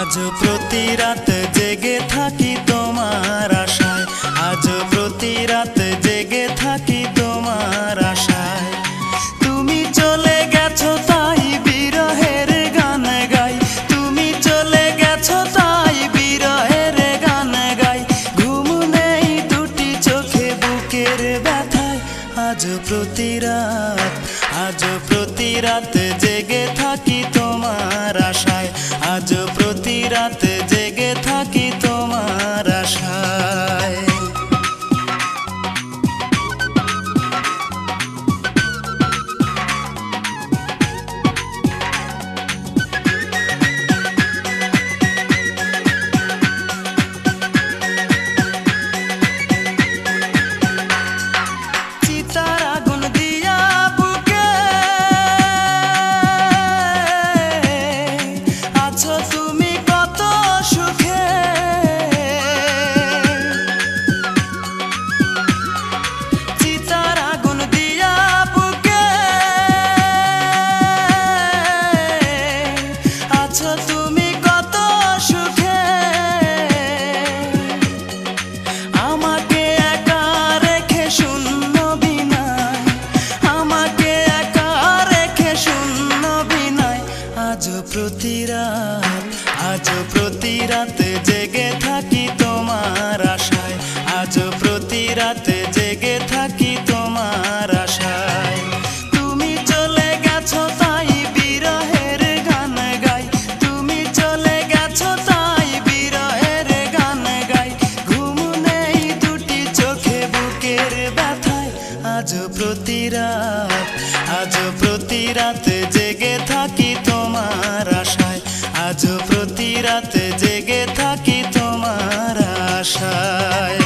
আজ প্রতি রাত জেগে থাকি তোমার আশায়, আজ প্রতি রাত জেগে থাকি তোমার আশায়। তুমি চলে গেছো তাই বিরহের গান গাই, তুমি চলে গেছো তাই বিরহের গান গাই। ঘুম নেই দুটি চোখে বুকের ব্যথায়, আজ প্রতি রাত, আজ প্রতি রাত জেগে থাকি তোমার আশায়, আজ প্রতি রাত জেগে থাকি তোমার আশায়। চিতার আগুন দিয়া বুকে আছো তুমি কত সুখে, চিতার আগুন দিয়া বুকে আছো তুমি কত সুখে। আমাকে একা রেখে শূন্য বিনায়, আমাকে একা রেখে শূন্য বিনায়। আজ প্রতি রাত, আজ প্রতি রাত জেগে থাকি তোমার আশায়, আজ প্রতি রাত জেগে থাকি তোমার আশায়। তুমি চলে গেছো তাই বিরহের গান গাই, তুমি চলে গেছো তাই বিরহের গান গাই। ঘুম নেই দুটি চোখে বুকের ব্যথায়, আজ প্রতি রাত, আজ প্রতি রাত জেগে থাকি তোমার আশায়, আজ প্রতি রাত জেগে থাকি তোমার আশায়।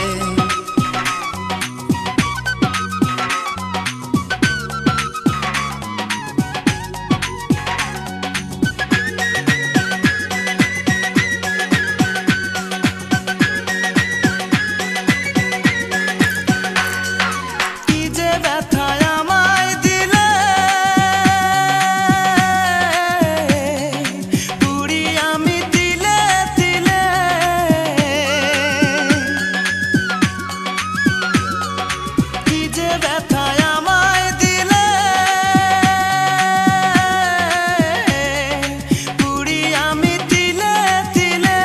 কি যে ব্যথায় আমায় দিলে, পুরি আমি তিলে তিলে। কি যে ব্যথায় আমায় দিলে, পুরি আমি তিলে তিলে।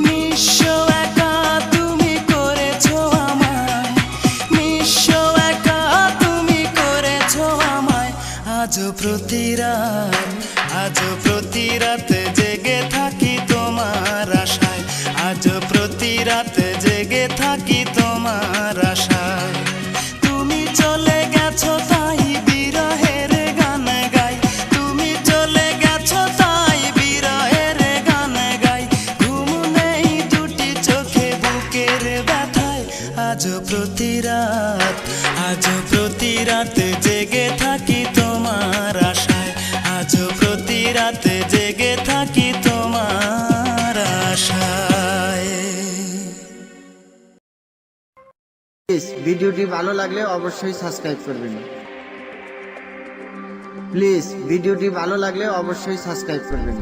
নিঃস্ব একা তুমি করেছো আমায়, নিঃস্ব একা তুমি করেছো আমায়। আজ প্রতি রাত, আজ প্রতি রাত জেগে থাকি তোমার আশায়, আজ প্রতি রাত জেগে থাকি তোমার আশায়। তুমি চলে গেছো তাই বিরহের গান গাই, তুমি চলে গেছো তাই বিরহের গান গাই। ঘুম নেই দুটি চোখে বুকের ব্যথায়, আজ প্রতি রাত, আজ প্রতি রাত জেগে থাকি তোমার আশায়, আজ প্রতি রাত জেগে থাকি তোমার আশায়। প্লিজ ভিডিওটি ভালো লাগলে অবশ্যই সাবস্ক্রাইব করবেন। প্লিজ ভিডিওটি ভালো লাগলে অবশ্যই সাবস্ক্রাইব করবেন।